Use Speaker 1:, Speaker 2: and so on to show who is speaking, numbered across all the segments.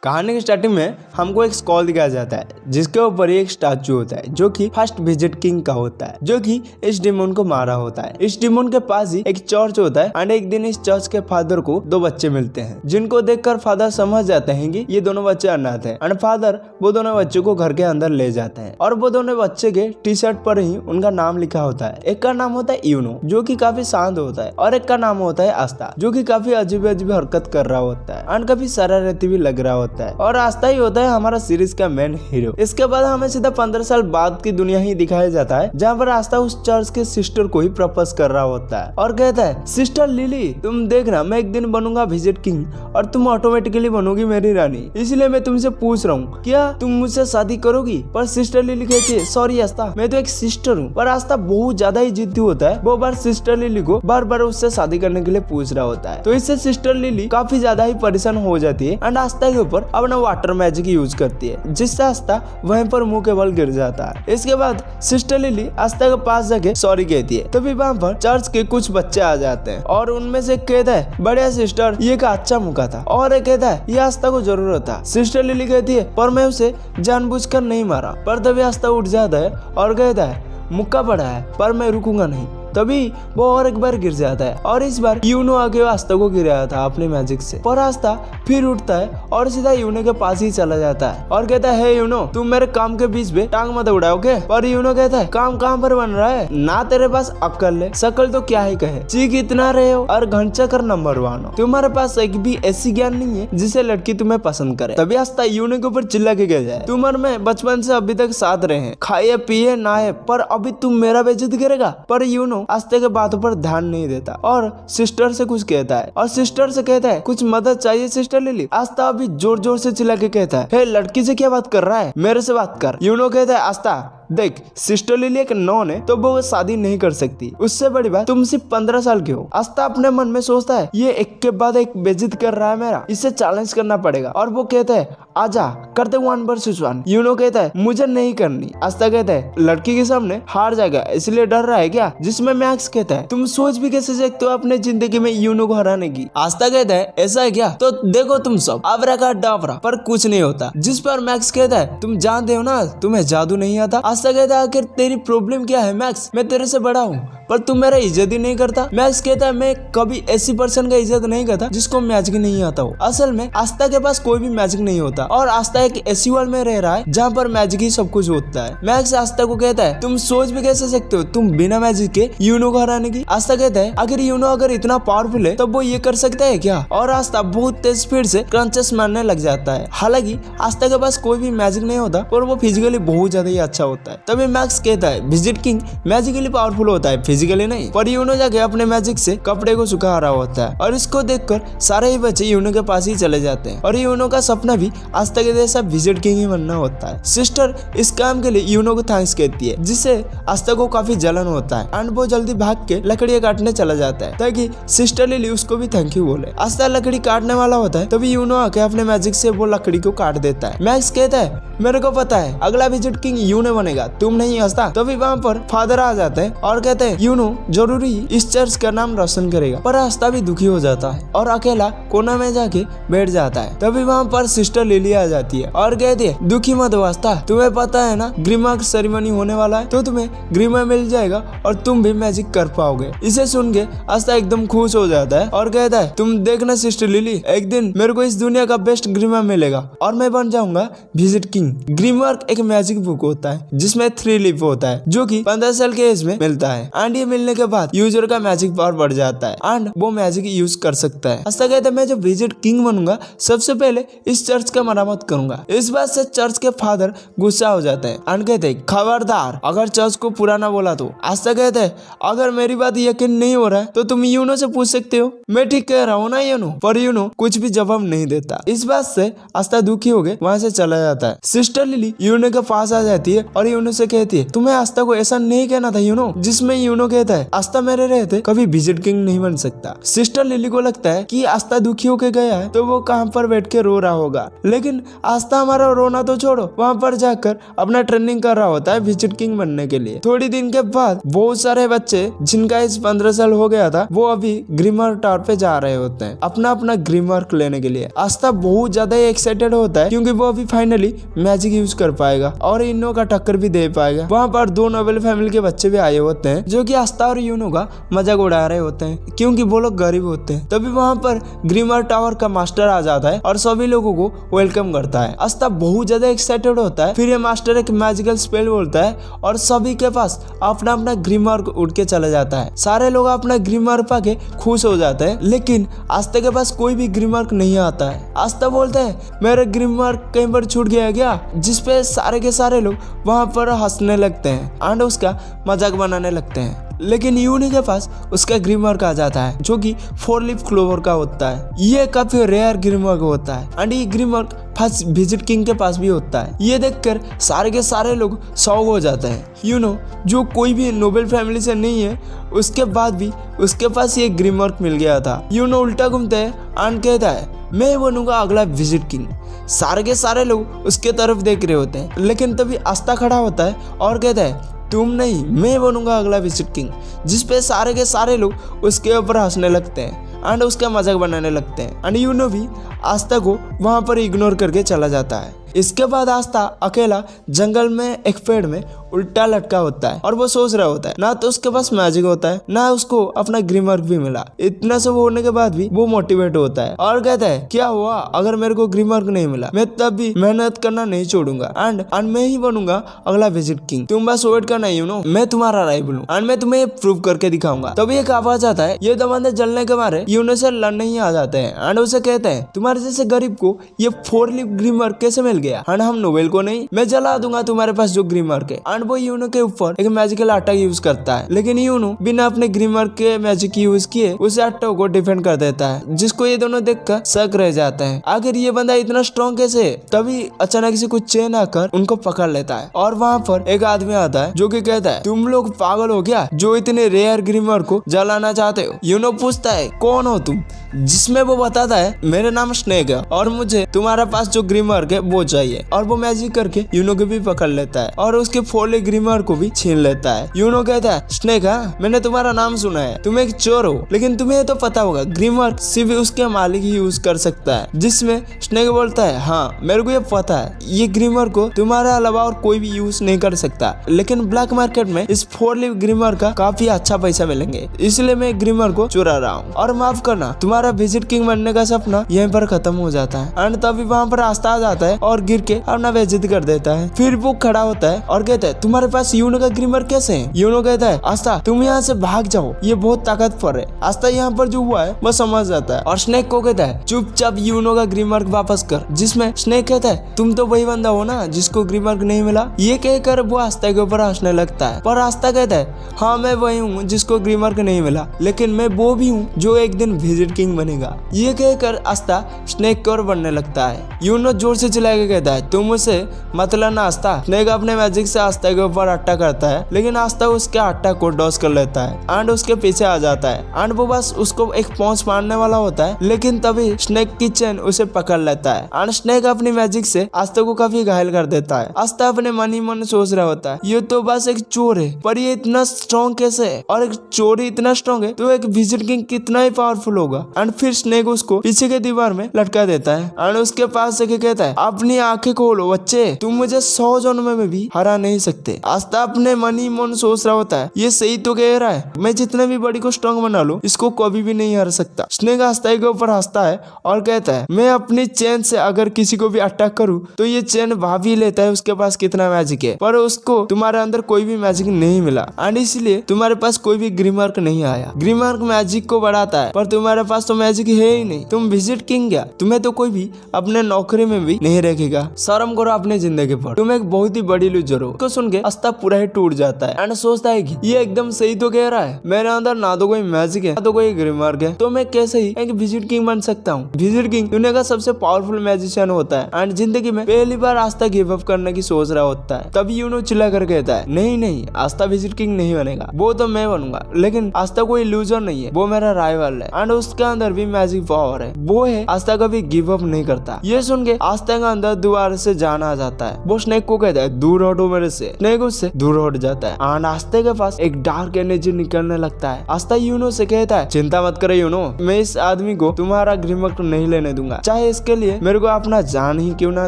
Speaker 1: कहानी की स्टार्टिंग में हमको एक स्कॉल दिखाया जाता है जिसके ऊपर एक स्टैचू होता है जो कि फर्स्ट विजिट किंग का होता है, जो कि इस डिमोन को मारा होता है। इस डिमोन के पास ही एक चर्च होता है एंड एक दिन इस चर्च के फादर को दो बच्चे मिलते हैं जिनको देखकर फादर समझ जाते हैं कि ये दोनों बच्चे अनाथ हैं एंड फादर वो दोनों बच्चों को घर के अंदर ले जाते हैं और वो दोनों बच्चे के टी शर्ट पर ही उनका नाम लिखा होता है। एक का नाम होता है यूनो जो कि काफी शांत होता है और एक का नाम होता है आस्था जो कि काफी अजीब अजीब हरकत कर रहा होता है एंड काफी शरारती भी लग रहा होता है। और आस्था ही होता है हमारा सीरीज का मेन हीरो। इसके बाद हमें सीधा 15 साल बाद की दुनिया ही दिखाया जाता है जहाँ पर आस्था उस चर्च के सिस्टर को ही प्रपोज कर रहा होता है और कहता है, सिस्टर लिली तुम देखना मैं एक दिन बनूंगा विजिट किंग और तुम ऑटोमेटिकली बनोगी मेरी रानी, इसलिए मैं तुमसे पूछ रहा हूँ क्या तुम मुझसे शादी करोगी। पर सिस्टर लिली कहती है, सॉरी आस्था मैं तो एक सिस्टर हूँ। पर आस्था बहुत ज्यादा ही जिद्दी होता है, वो बार सिस्टर लिली को बार बार उससे शादी करने के लिए पूछ रहा होता है। तो इससे सिस्टर लिली काफी ज्यादा ही परेशान हो जाती है एंड आस्था के ऊपर अपना वाटर मैजिक यूज करती है जिससे आस्था वहीं पर मुंह के बल गिर जाता है। इसके बाद सिस्टर लिली आस्था के पास जाके सॉरी कहती है। तभी वहाँ पर चर्च के कुछ बच्चे आ जाते हैं और उनमें से कहता है, बढ़िया सिस्टर ये का अच्छा मौका था। और एक कहता है, ये आस्था को जरूरत था। सिस्टर लिली कहती है, पर मैं उसे जानबूझकर नहीं मारा। पर तभी आस्था उठ जाता है और कहता है, मुक्का पड़ा है पर मैं रुकूंगा नहीं। तभी वो और एक बार गिर जाता है और इस बार यूनो आके आस्था को गिराया था अपने मैजिक से। पर आस्था फिर उठता है और सीधा यूनो के पास ही चला जाता है और कहता है, हे यूनो तुम मेरे काम के बीच में टांग मत उड़ाओ के। पर यूनो कहता है, काम कहाँ पर बन रहा है, ना तेरे पास अक्ल है, शकल तो क्या ही कहे, चीख इतना रहे हो और घंटा कर नंबर 1 हो, तुम्हारे पास एक भी ऐसी ज्ञान नहीं है जिसे लड़की तुम्हें पसंद करे। तभी आस्था यूनो के ऊपर चिल्ला के कह जाए, तुम और मैं बचपन से अभी तक साथ रहे हैं, खाए पिए नहाए, पर अभी तुम मेरा बेइज्जती करेगा। पर यूनो आस्था के बातों पर ध्यान नहीं देता और सिस्टर से कुछ कहता है और सिस्टर से कहता है, कुछ मदद चाहिए सिस्टर लिली। आस्था अभी जोर जोर से चिल्ला के कहता है, हे लड़की से क्या बात कर रहा है, मेरे से बात कर। यूनो कहता है, आस्था देख सिस्टर लिली एक नॉन है तो वो शादी नहीं कर सकती, उससे बड़ी बात तुम सिर्फ 15 साल के हो। आस्था अपने मन में सोचता है, ये एक के बाद एक बेइज्जत कर रहा है मेरा, इसे चैलेंज करना पड़ेगा। और वो कहता है, आजा करते 1 वर्सेस 1। यूनो कहता है, मुझे नहीं करनी। आस्था कहता है, लड़की के सामने हार जाएगा इसलिए डर रहा है क्या। जिसमें मैक्स कहता है, तुम सोच भी कैसे सकते हो अपने जिंदगी में यूनो को हराने की। आस्था कहता है, ऐसा है क्या, तो देखो तुम सब आवरा का डावरा पर कुछ नहीं होता। जिस पर मैक्स कहता है, तुम जानते हो ना तुम्हें जादू नहीं आता। आस्था कहता है, आखिर तेरी प्रॉब्लम क्या है मैक्स, मैं तेरे से बड़ा हूँ पर तू मेरा इज्जत ही नहीं करता। मैक्स कहता है, मैं कभी ऐसी पर्सन का इज्जत नहीं करता जिसको मैजिक नहीं आता हो। असल में आस्था के पास कोई भी मैजिक नहीं होता और आस्था एक ऐसी वर्ल्ड में रह रहा है जहाँ पर मैजिक ही सब कुछ होता है। मैक्स आस्था को कहता है, तुम सोच भी कैसे सकते हो तुम बिना मैजिक के यूनो को हराने की। आस्था कहता है, आखिर यूनो अगर इतना पावरफुल है तो वो ये कर सकता है क्या। और आस्था बहुत तेज स्पीड से क्रंचेस मारने लग जाता है। हालांकि आस्था के पास कोई भी मैजिक नहीं होता पर वो फिजिकली बहुत ज्यादा ही अच्छा होता है। तभी मैक्स कहता है, विजिट किंग मैजिकली पावरफुल होता है फिजिकली नहीं। पर यूनो जाके अपने मैजिक से कपड़े को सुखा रहा होता है और इसको देखकर सारे ही बच्चे यूनो के पास ही चले जाते हैं और यूनो का सपना भी आस्था के जैसा विजिट किंग ही बनना होता है। सिस्टर इस काम के लिए यूनो को थैंक्स कहती है जिससे आस्था को काफी जलन होता है एंड वो जल्दी भाग के लकड़ियां काटने चला जाता है ताकि सिस्टर लिली उसको भी थैंक यू बोले। आस्था लकड़ी काटने वाला होता है तभी यूनो आके अपने मैजिक से वो लकड़ी को काट देता है। मैक्स कहता है, मेरे को पता है अगला विजिट किंग यूनो बनेगा, तुम नहीं आस्था। तभी वहाँ पर फादर आ जाते हैं और कहते हैं, यूनो जरूरी इस चर्च का नाम रोशन करेगा। पर आस्था भी दुखी हो जाता है और अकेला कोना में जाके बैठ जाता है। तभी वहाँ पर सिस्टर लिली आ जाती है और कहती है, दुखी मत हो आस्था, तुम्हें पता है ना ग्रीमा सेरेमनी होने वाला है तो तुम्हें ग्रीमा मिल जाएगा और तुम भी मैजिक कर पाओगे। इसे सुन के आस्था एकदम खुश हो जाता है और कहता है, तुम देखना सिस्टर लिली एक दिन मेरे को इस दुनिया का बेस्ट ग्रीमा मिलेगा और मैं बन जाऊंगा विजिट किंग। ग्रीमवर्क एक मैजिक बुक होता है जिसमें 3 लीफ होता है जो कि 15 साल के एज में मिलता है एंड ये मिलने के बाद यूजर का मैजिक पावर बढ़ जाता है एंड वो मैजिक यूज कर सकता है। आस्था कहता है, मैं जब विजिट किंग बनूंगा सबसे पहले इस चर्च का मरम्मत करूंगा। इस बात से चर्च के फादर गुस्सा हो जाते हैं एंड कहते हैं, खबरदार अगर चर्च को पुराना बोला तो। आस्था कहते हैं, अगर मेरी बात यकीन नहीं हो रहा है तो तुम यूनो से पूछ सकते हो, मैं ठीक कह रहा हूँ ना यूनो। पर यूनो कुछ भी जवाब नहीं देता। इस बात से आस्था दुखी हो गए वहाँ से चला जाता है। सिस्टर लिली यूनो के पास आ जाती है और यूनो से कहती है, तुम्हें आस्था को ऐसा नहीं कहना था यूनो। जिसमें यूनो यूनो कहता है आस्था मेरे रहते कभी विजिट किंग नहीं बन सकता। सिस्टर लिली को लगता है कि आस्था दुखी होके गया है तो वो कहाँ पर बैठ के रो रहा होगा, लेकिन आस्था हमारा रोना तो छोड़ो, वहाँ पर जाकर अपना ट्रेनिंग कर रहा होता है विजिट किंग बनने के लिए। थोड़ी दिन के बाद बहुत सारे बच्चे जिनका एज 15 साल हो गया था वो अभी ग्रीमवर्क टावर पे जा रहे होते हैं अपना अपना ग्रीमवर्क लेने के लिए। आस्था बहुत ज्यादा एक्साइटेड होता है क्योंकि वो अभी फाइनली मैजिक यूज कर पाएगा और इनो का टक्कर भी दे पाएगा। वहाँ पर दो नोबेल फैमिली के बच्चे भी आए होते हैं जो कि आस्था और यूनो का मजाक उड़ा रहे होते हैं क्योंकि वो लोग गरीब होते हैं। तभी वहाँ पर ग्रीमवर्क टावर का मास्टर आ जाता है और सभी लोगों को वेलकम करता है। आस्था बहुत ज्यादा एक्साइटेड होता है। फिर ये मास्टर एक मैजिकल स्पेल बोलता है और सभी के पास अपना अपना ग्रीमवर्क उड़ के चला जाता है। सारे लोग अपना ग्रीमवर्क पाके खुश हो जाते हैं, लेकिन आस्था के पास कोई भी ग्रीमवर्क नहीं आता है। आस्था बोलता है मेरा ग्रीमवर्क कहीं पर छूट गया क्या, जिसपे सारे के सारे लोग वहाँ पर हंसने लगते हैं एंड उसका मजाक बनाने लगते हैं। लेकिन यूनी के पास उसका ग्रीमवर्क आ जाता है जो कि 4 लीफ क्लोवर का होता है। ये काफी रेयर ग्रीमवर्क होता है एंड ये ग्रीमवर्क फर्स्ट विजिट किंग के पास भी होता है। ये देखकर सारे के सारे लोग शॉक हो जाते हैं। यूनो जो कोई भी नोबेल फैमिली से नहीं है उसके बाद भी उसके पास ये ग्रीमवर्क मिल गया था। यूनो उल्टा घूमता है एंड कहता है मैं बनूंगा अगला विजिट किंग। सारे के सारे लोग उसके तरफ देख रहे होते हैं, लेकिन तभी आस्था खड़ा होता है और कहता है तुम नहीं, मैं बनूंगा अगला विजिट किंग। जिसपे सारे के सारे लोग उसके ऊपर हंसने लगते हैं एंड उसका मजाक बनाने लगते हैं एंड यूनो भी आस्था को वहां पर इग्नोर करके चला जाता है। इसके बाद आस्था अकेला जंगल में एक पेड़ में उल्टा लटका होता है और वो सोच रहा होता है ना तो उसके पास मैजिक होता है ना उसको अपना ग्रीमवर्क भी मिला। इतना सब होने के बाद भी वो मोटिवेट होता है और कहता है क्या हुआ अगर मेरे को ग्रीमवर्क नहीं मिला, मैं तब भी मेहनत करना नहीं छोड़ूंगा एंड मैं ही बनूंगा अगला विजिट किंग। तुम बस वेट करना यूनो, मैं तुम्हारा राइवल हूँ एंड मैं तुम्हें प्रूव करके दिखाऊंगा। तभी एक आवाज आता है। ये दो बंदे जलने के मारे यूनो से लड़ने ही आ जाते हैं एंड उसे कहते हैं तुम्हारे जैसे गरीब को ये 4 लीफ ग्रीमवर्क कैसे मिल गया एंड हम नोबेल को नहीं, मैं जला दूंगा तुम्हारे पास जो ग्रीमवर्क है। एंड वो यूनो के ऊपर एक मैजिकल आटा यूज करता है, लेकिन यूनो बिना अपने ग्रीमवर्क के मैजिक यूज किए उस आटा को डिफेंड कर देता है, जिसको ये दोनों देखकर शक रह जाते हैं आखिर ये बंदा इतना स्ट्रॉन्ग कैसे है। तभी अचानक से कुछ चेन आकर उनको पकड़ लेता है और वहाँ पर एक आदमी आता है जो कि कहता है तुम लोग पागल हो गया जो इतने रेयर ग्रीमवर्क को जलाना चाहते हो। यूनो पूछता है कौन हो तुम, जिसमें वो बताता है मेरा नाम स्नेक है और मुझे तुम्हारा पास जो ग्रीमवर्क है वो चाहिए। और वो मैजिक करके यूनो को भी पकड़ लेता है और उसके 4 लीफ ग्रीमवर्क को भी छीन लेता है। यूनो कहता है स्नेक हाँ मैंने तुम्हारा नाम सुना है, तुम एक चोर हो, लेकिन तुम्हें तो पता होगा ग्रीमवर्क सिर्फ उसके मालिक ही यूज कर सकता है। जिसमें स्नेक बोलता है हाँ मेरे को ये पता है, ये ग्रीमवर्क को तुम्हारे अलावा और कोई भी यूज नहीं कर सकता, लेकिन ब्लैक मार्केट में इस 4 लीफ ग्रीमवर्क का काफी अच्छा पैसा मिलेंगे, इसलिए मैं ग्रीमवर्क को चुरा रहा हूँ और माफ करना तुम्हारा विजिट किंग बनने का सपना यहीं पर खत्म हो जाता है। एंड तभी वहाँ पर आस्था आ जाता है और गिर के अपना बेइज्जती कर देता है। फिर वो खड़ा होता है और कहता है तुम्हारे पास यूनो का ग्रीमवर्क कैसे है। यूनो कहता है आस्था तुम यहाँ से भाग जाओ, ये बहुत ताकतवर है। आस्था यहाँ पर जो हुआ है वो समझ जाता है और स्नेक को कहता है चुपचाप यूनो का ग्रीमवर्क वापस कर। जिसमें स्नेक कहता है तुम तो वही बंदा हो ना जिसको ग्रीमवर्क नहीं मिला। ये कहकर वो आस्था के ऊपर हंसने लगता है, पर आस्था कहता है हाँ मैं वही हूँ जिसको ग्रीमवर्क नहीं मिला, लेकिन मैं वो भी हूँ जो एक दिन विजिट किंग बनेगा। ये कहकर आस्था स्नेक की ओर बढ़ने लगता है। यूनो जोर से चिल्लाकर कहता है तुम उसे मतलब ना आस्था। स्नेक अपने मैजिक से आस्था के ऊपर अट्टा करता है, लेकिन आस्था उसके अट्टा को डॉस कर लेता है एंड उसके पीछे आ जाता है एंड वो बस उसको एक पहुंच मारने वाला होता है, लेकिन तभी स्नेक की चेन उसे पकड़ लेता है एंड स्नेक अपनी मैजिक से आस्था को काफी घायल कर देता है। आस्था अपने मन ही मन सोच रहा होता है ये तो बस एक चोर है, पर ये इतना स्ट्रॉन्ग कैसे है, और एक चोर ही इतना स्ट्रॉन्ग है तो एक विजिट किंग कितना ही पावरफुल होगा। एंड फिर स्नेक उसको पीछे के दीवार में लटका देता है एंड उसके पास से कहता है अपनी आंखें खोलो बच्चे, तुम मुझे 100 जन्मों में भी हरा नहीं सकते। आस्था अपने मन ही मन सोच रहा होता है ये सही तो कह रहा है, मैं जितने भी बड़ी को स्ट्रॉन्ग बना लूं इसको कभी भी नहीं हरा सकता। स्नेक आस्था के ऊपर हंसता है और कहता है मैं अपनी चेन से अगर किसी को भी अटैक करूं तो ये चेन भाव ही लेता है उसके पास कितना मैजिक है, पर उसको तुम्हारे अंदर कोई भी मैजिक नहीं मिला एंड इसलिए तुम्हारे पास कोई भी ग्रीमवर्क नहीं आया। ग्रीमवर्क मैजिक को बढ़ाता है पर तुम्हारे पास तो मैजिक है ही नहीं, तुम विजिट किंग क्या? तुम्हें तो कोई भी अपने नौकरी में भी नहीं रखेगा। शर्म करो अपनी जिंदगी पर, तुम एक बहुत ही बड़ी लूजर हो। को सुन के अस्ता पूरा ही टूट जाता है एंड सोचता है कि ये एकदम सही तो कह रहा है, मेरे अंदर ना तो कोई मैजिक है ना तो कोई ग्रीमार्क है, तो मैं कैसे ही एक विजिट किंग बन सकता हूँ। विजिट किंग दुनिया का सबसे पावरफुल मैजिशियन होता है एंड जिंदगी में पहली बार आस्था गिव अप करने की सोच रहा होता है। तभी यूनो चिल्ला कर कहता है, नहीं नहीं, आस्था विजिट किंग नहीं बनेगा, वो तो मैं बनूंगा। लेकिन आस्था कोई लूजर नहीं है, वो मेरा राइवल है एंड उसके अंदर भी मैजिक पावर है। वो है आस्था कभी गिव अप नहीं करता। ये सुन के आस्था का अंदर दोबारा से जान आ जाता है। वो स्नेक को कहता है, दूर हटो मेरे से। स्नेक उससे दूर हट जाता है एंड आस्था के पास एक डार्क एनर्जी निकलने लगता है। आस्था यूनो से कहता है, चिंता मत करे यूनो, मैं इस आदमी को तुम्हारा ग्रीमार्क नहीं लेने दूंगा, चाहे इसके लिए मेरे को अपना जान ही क्यों ना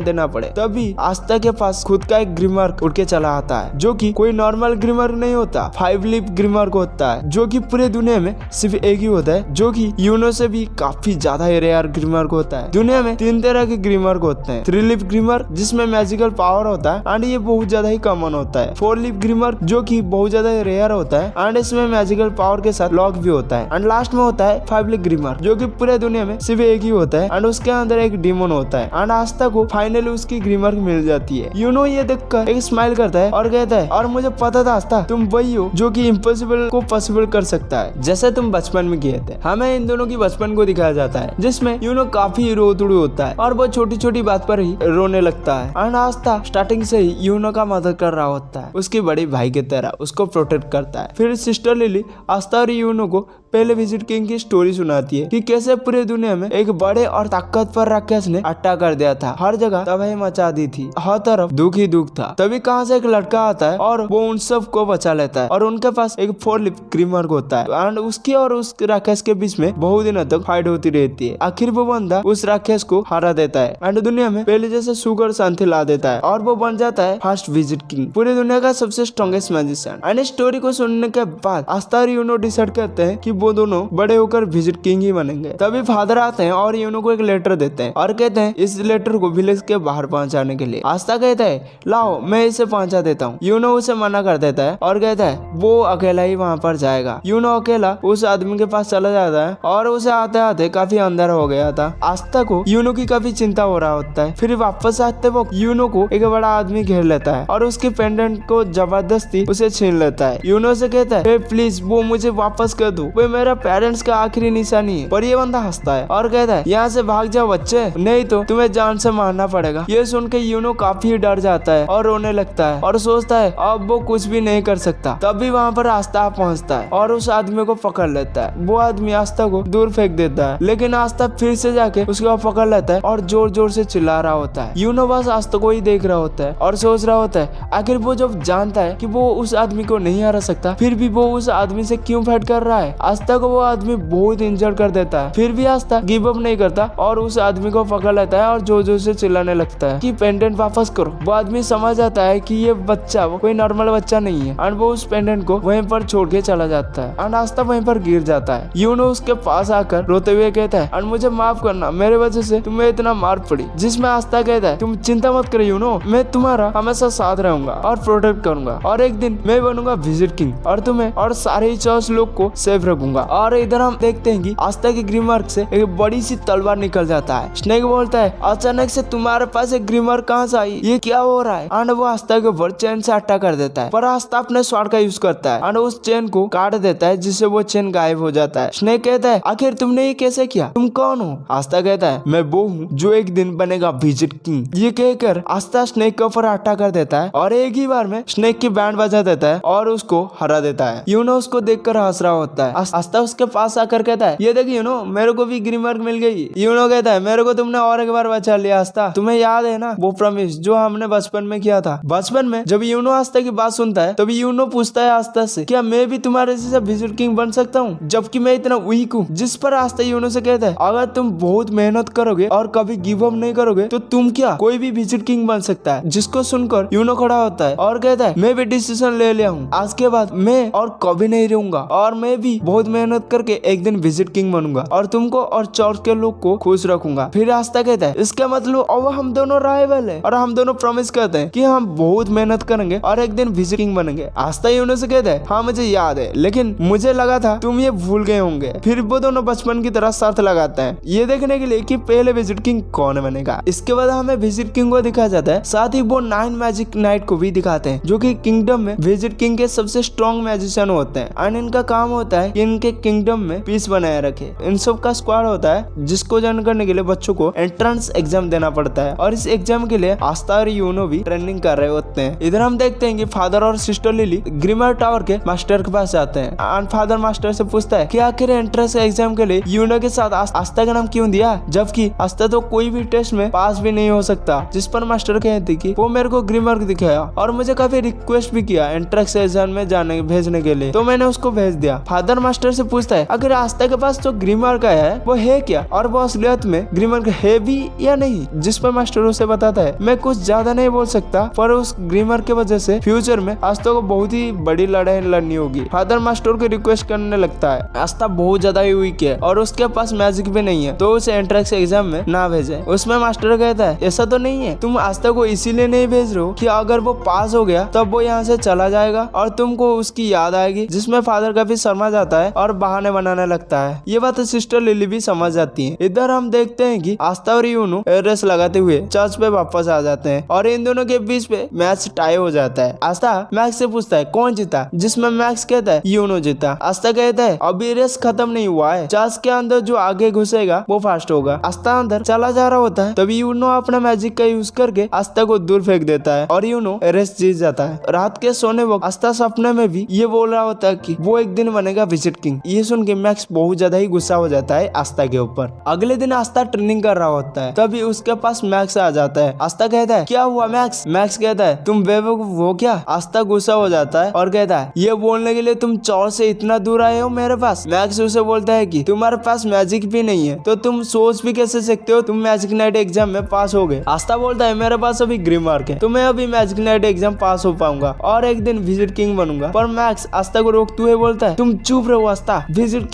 Speaker 1: देना पड़े। तभी आस्था के पास खुद का एक ग्रीमार्क उठ के चला आता है, जो कि कोई नॉर्मल ग्रीमार्क नहीं होता, 5 लीफ ग्रीमार्क होता है, जो कि पूरे दुनिया में सिर्फ एक ही होता है, जो कि यूनो से भी काफी ज्यादा रेयर ग्रीमार्क होता है। दुनिया में 3 तरह के ग्रीमार्क होते हैं। 3 लीफ ग्रीमार्क जिसमें मैजिकल पावर होता है एंड ये बहुत ज्यादा ही कॉमन होता है। 4 लीफ ग्रीमार्क जो कि बहुत ज्यादा रेयर होता है एंड इसमें मैजिकल पावर के साथ लॉक भी होता है एंड लास्ट में होता है 5 लीफ ग्रीमार्क, जो कि पूरे दुनिया में सिर्फ एक ही होता है एंड उसके अंदर एक डीमन होता है एंड आस्था को फाइनली उसकी ग्रीमार्क मिल जाती है। यूनो ये देखकर एक स्माइल करता है और कहता है, और मुझे पता था आस्था, तुम वही हो जो कि इम्पॉसिबल को पॉसिबल कर सकता है, जैसे तुम बचपन में किए थे। हमें इन दोनों की बचपन को दिखाया जाता है, जिसमें यूनो काफी रोतड़ू होता है और वो छोटी छोटी बात पर ही रोने लगता है एंड आस्था स्टार्टिंग से ही यूनो का मदद कर रहा होता है, उसके बड़े भाई की तरह उसको प्रोटेक्ट करता है। फिर सिस्टर लिली आस्था और यूनो को पहले विजिट किंग की स्टोरी सुनाती है कि कैसे पूरे दुनिया में एक बड़े और ताकतवर राक्षस ने अटैक कर दिया था, हर जगह तबाही मचा दी थी, हर तरफ दुख ही दुख था। तभी कहां से एक लड़का आता है और वो उन सब को बचा लेता है और उनके पास एक 4 लीफ ग्रीमार्क होता है एंड उसकी और उस राक्षस के बीच में बहुत दिनों तक फाइट होती रहती है। आखिर वो बंदा उस राक्षस को हरा देता है एंड दुनिया में पहले जैसे सुख और शांति ला देता है और वो बन जाता है फर्स्ट विजिट किंग, पूरी दुनिया का सबसे स्ट्रॉन्गेस्ट मैजिशियन। एंड स्टोरी को सुनने के बाद आस्था और यूनो डिसाइड करते हैं कि वो दोनों बड़े होकर विजिट किंग ही बनेंगे। तभी फादर आते हैं और यूनो को एक लेटर देते हैं और कहते हैं इस लेटर को विलेज के बाहर पहुंचाने के लिए। आस्था कहता है, लाओ मैं इसे पहुंचा देता हूँ। यूनो उसे मना कर देता है और कहता है वो अकेला ही वहाँ पर जाएगा। यूनो अकेला उस आदमी के पास चला जाता है और उसे आते आते काफी अंधेरा हो गया था। आस्था को यूनो की काफी चिंता हो रहा होता है। फिर वापस आते वक्त यूनो को एक बड़ा आदमी घेर लेता है और उसके पेंडेंट को जबरदस्ती उसे छीन लेता है। यूनो से कहता है, प्लीज वो मुझे वापस कर दो, वो मेरा पेरेंट्स का आखिरी निशानी है। पर ये बंदा हंसता है और कहता है, यहाँ से भाग जाओ बच्चे, नहीं तो तुम्हें जान से मारना पड़ेगा। ये सुन के यूनो काफी डर जाता है और रोने लगता है और सोचता है अब वो कुछ भी नहीं कर सकता। तभी वहाँ पर आस्था पहुँचता है और उस आदमी को पकड़ लेता है। वो आदमी आस्था को दूर फेंक देता है, लेकिन आस्था फिर से जाके उसको पकड़ लेता है और जोर जोर से चिल्ला रहा होता है। यूनो बस आस्था को ही देख रहा होता है और सोच रहा होता है आखिर वो जब जानता है कि वो उस आदमी को नहीं हरा सकता, फिर भी वो उस आदमी से क्यों फाइट कर रहा है। आस्था को वो आदमी बहुत इंजर्ड कर देता है, फिर भी आस्था गिव अप नहीं करता और उस आदमी को पकड़ लेता है और जोर जोर से चिल्लाने लगता है कि पेंडेंट वापस करो। वो आदमी समझ जाता है कि ये बच्चा वो कोई नॉर्मल बच्चा नहीं है और वो उस पेंडेंट को वहीं पर छोड़ के चला जाता है और आस्था वहीं पर गिर जाता है। यूनो उसके पास आकर रोते हुए कहता है, और मुझे माफ करना, मेरे वजह से तुम्हें इतना मार पड़ी। जिसमें आस्था कहता है, तुम चिंता मत करो यूनो, मैं तुम्हारा हमेशा साथ रहूंगा और प्रोटेक्ट करूंगा और एक दिन मैं बनूंगा विजिट किंग और तुम्हें और सारे 40 लोग को सेफ रखूंगा। और इधर हम देखते हैं कि आस्था के ग्रीमार्क से एक बड़ी सी तलवार निकल जाता है। स्नेक बोलता है, अचानक से तुम्हारे पास एक ग्रीमार्क कहाँ से आई, ये क्या हो रहा है। और वो आस्था के ऊपर चेन से अटैक कर देता है, पर आस्था अपने स्वॉर्ड का यूज करता है और उस चेन को काट देता है, जिससे वो चेन गायब हो जाता है। स्नेक कहता है, आखिर तुमने ये कैसे किया, तुम कौन हो। आस्था कहता है, मैं वो हूँ जो एक दिन बनेगा विजिट किंग। ये कहकर आस्था स्नेक के ऊपर अटैक कर देता है और एक ही बार में स्नेक की बैंड बजा देता है और उसको हरा देता है। यूनो उसको देखकर हंस रहा होता है। आस्था उसके पास आकर कहता है, ये देखिए यूनो, मेरे को भी ग्रीमार्क मिल गई। यूनो कहता है, मेरे को तुमने और एक बार बचा लिया आस्था, तुम्हें याद है ना वो प्रॉमिस जो हमने बचपन में किया था। बचपन में जब यूनो आस्था की बात सुनता है तभी यूनो पूछता है आस्था से, क्या मैं भी तुम्हारे जैसा विजिट किंग बन सकता हूँ, जबकि मैं इतना वीक हूँ। जिस पर आस्था यूनो से कहता है, अगर तुम बहुत मेहनत करोगे और कभी गिव अप नहीं करोगे तो तुम क्या कोई भी विजिट किंग बन सकता है। जिसको सुनकर यूनो खड़ा होता है और कहता है, मैं भी डिसीजन ले लिया हूँ, आज के बाद मैं और कभी नहीं रहूंगा और मैं भी बहुत बहुत मेहनत करके एक दिन विजिट किंग बनूंगा और तुमको और चर्च के लोग को खुश रखूंगा। फिर आस्था कहता है इसका मतलब अब हम दोनों राइवल है और हम दोनों प्रॉमिस करते हैं कि हम बहुत मेहनत करेंगे और एक दिन विजिट किंग बनेंगे। आस्था यूनो से कहता है हाँ मुझे याद है, लेकिन मुझे लगा था तुम ये भूल गए होंगे। फिर वो दोनों बचपन की तरह शर्त लगाते हैं ये देखने के लिए कि पहले विजिट किंग कौन बनेगा। इसके बाद हमें विजिट किंग को दिखाया जाता है, साथ ही वो 9 मैजिक नाइट को भी दिखाते हैं जो कि किंगडम में विजिट किंग के सबसे स्ट्रॉन्ग मैजिशियन होते हैं एंड इनका काम होता है कि इनके किंगडम में पीस बनाए रखे। इन सब का स्क्वाड होता है जिसको ज्वाइन करने के लिए बच्चों को एंट्रेंस एग्जाम देना पड़ता है और इस एग्जाम के लिए आस्था और यूनो भी ट्रेनिंग कर रहे होते हैं। इधर हम देखते हैं कि फादर और सिस्टर लिली ग्रिमर टावर के मास्टर के पास जाते हैं एंड फादर मास्टर से पूछता है कि आखिर एंट्रेंस एग्जाम के लिए यूनो के साथ आस्था का नाम क्यों दिया, जबकि आस्था तो कोई भी टेस्ट में पास भी नहीं हो सकता। जिस पर मास्टर कहते कि वो मेरे को ग्रिमर दिखाया और मुझे काफी रिक्वेस्ट भी किया एंट्रेंस एग्जाम में जाने भेजने के लिए, तो मैंने उसको भेज दिया। फादर मास्टर से पूछता है अगर आस्था के पास तो ग्रिमर का है वो है क्या और वो असलियत में ग्रिमर का है भी या नहीं। जिस पर मास्टर उसे बताता है मैं कुछ ज्यादा नहीं बोल सकता पर उस ग्रिमर के वजह से फ्यूचर में आस्था को बहुत ही बड़ी लड़ाई लड़नी होगी। फादर मास्टर को रिक्वेस्ट करने लगता है आस्था बहुत ज्यादा ही वीक है और उसके पास मैजिक भी नहीं है तो उसे एंट्रेंस एग्जाम में ना भेजे। उसमें मास्टर कहता है ऐसा तो नहीं है, तुम आस्था को इसीलिए नहीं भेज रहे हो कि अगर वो पास हो गया तब वो यहाँ से चला जाएगा और तुमको उसकी याद आएगी। जिसमें फादर काफी शर्मा जाता है और बहाने बनाने लगता है। ये बात सिस्टर लिली भी समझ जाती है। इधर हम देखते हैं कि आस्था और यूनो रेस लगाते हुए चर्च पे वापस आ जाते हैं और इन दोनों के बीच पे मैच टाई हो जाता है। आस्था मैक्स से पूछता है कौन जीता, जिसमें मैक्स कहता है यूनो जीता। आस्था कहता है अभी रेस खत्म नहीं हुआ है, चर्च के अंदर जो आगे घुसेगा वो फास्ट होगा। आस्था अंदर चला जा रहा होता है तभी यूनो अपना मैजिक का यूज करके आस्था को दूर फेंक देता है और यूनो रेस जीत जाता है। रात के सोने वक्त आस्था सपने में भी ये बोल रहा होता है कि वो एक दिन बनेगा विजिट किंग। ये सुन के मैक्स बहुत ज्यादा ही गुस्सा हो जाता है आस्था के ऊपर। अगले दिन आस्था ट्रेनिंग कर रहा होता है तभी उसके पास मैक्स आ जाता है। आस्था कहता है क्या हुआ मैक्स। मैक्स कहता है तुम बेवकूफ हो क्या। आस्था गुस्सा हो जाता है और कहता है ये बोलने के लिए तुम चौर से इतना दूर आए हो मेरे पास। मैक्स उसे बोलता है कि तुम्हारे पास मैजिक भी नहीं है तो तुम सोच भी कैसे सकते हो तुम मैजिक नाइट एग्जाम में पास हो गए। आस्था बोलता है मेरे पास अभी ग्रिमार्क है तो मैं अभी मैजिक नाइट एग्जाम पास हो पाऊंगा और एक दिन विजिट किंग बनूंगा। पर मैक्स आस्था को रोकते हुए बोलता है तुम चुप रहो आस्था, विजिट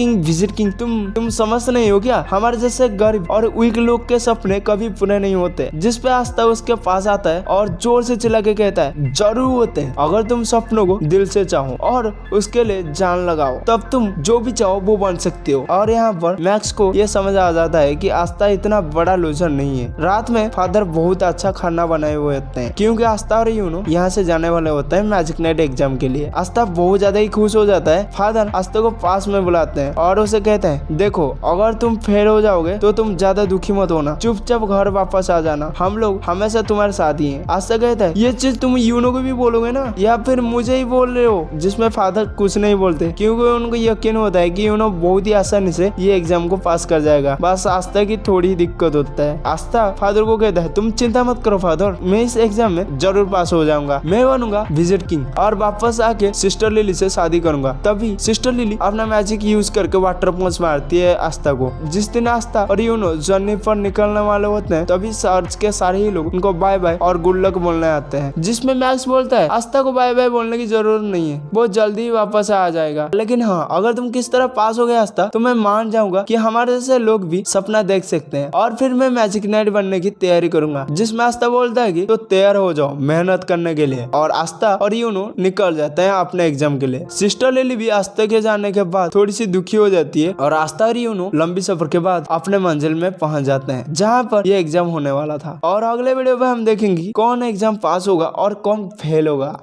Speaker 1: किंग तुम समझ नहीं हो क्या, हमारे जैसे गरीब और वीक लोग के सपने कभी पूरे नहीं होते। जिस पे आस्था उसके पास आता है और जोर से चिल्ला के कहता है जरूर होते हैं, अगर तुम सपनों को दिल से चाहो और उसके लिए जान लगाओ तब तुम जो भी चाहो वो बन सकते हो। और यहाँ पर मैक्स को ये समझ आ जाता है कि आस्था इतना बड़ा लूजर नहीं है। रात में फादर बहुत अच्छा खाना बनाए हुए होते हैं क्योंकि आस्था और यूनो यहाँ से जाने वाले होते हैं मैजिक नाइट एग्जाम के लिए। आस्था बहुत ज्यादा ही खुश हो जाता है। फादर आस्था को पास में बुलाते हैं और उसे कहते हैं देखो अगर तुम फेल हो जाओगे तो तुम ज्यादा दुखी मत होना, चुपचाप घर वापस आ जाना, हम लोग हमेशा तुम्हारे साथ ही हैं। आस्था कहता है ये चीज तुम यूनो को भी बोलोगे ना या फिर मुझे ही बोल रहे हो। जिसमें फादर कुछ नहीं बोलते क्योंकि उनको यकीन होता है कि यूनो बहुत ही आसानी से ये एग्जाम को पास कर जाएगा, बस आस्था की थोड़ी दिक्कत होता है। आस्था फादर को कहता है तुम चिंता मत करो फादर, मैं इस एग्जाम में जरूर पास हो जाऊंगा, मैं बनूंगा विजिट किंग और वापस आके सिस्टर लिली से शादी करूंगा। तभी सिस्टर लिली अपना मैजिक यूज करके वाटर पंच मारती है आस्था को। जिस दिन आस्था और यूनो जर्नी पर निकलने वाले होते हैं तभी चर्च के सारे ही लोग उनको बाय बाय और गुड लक बोलने आते हैं। जिसमें मैक्स बोलता है आस्था को बाय बाय बोलने की जरूरत नहीं है, वो जल्दी ही वापस आ जाएगा, लेकिन हाँ अगर तुम किस तरह पास हो गए आस्था तो मैं मान जाऊंगा कि हमारे जैसे लोग भी सपना देख सकते हैं और फिर मैं मैजिक नाइट बनने की तैयारी करूंगा। जिसमें आस्था बोलता है कि तो तैयार हो जाओ मेहनत करने के लिए और आस्था और यूनो निकल जाते हैं अपने एग्जाम के लिए। सिस्टर लिली भी आस्था के जाने के बाद थोड़ी सी दुखी हो जाती है और आस्था और यूनो लंबी सफर के बाद अपने मंजिल में पहुंच जाते हैं जहां पर ये एग्जाम होने वाला था। और अगले वीडियो में हम देखेंगे कौन एग्जाम पास होगा और कौन फेल होगा।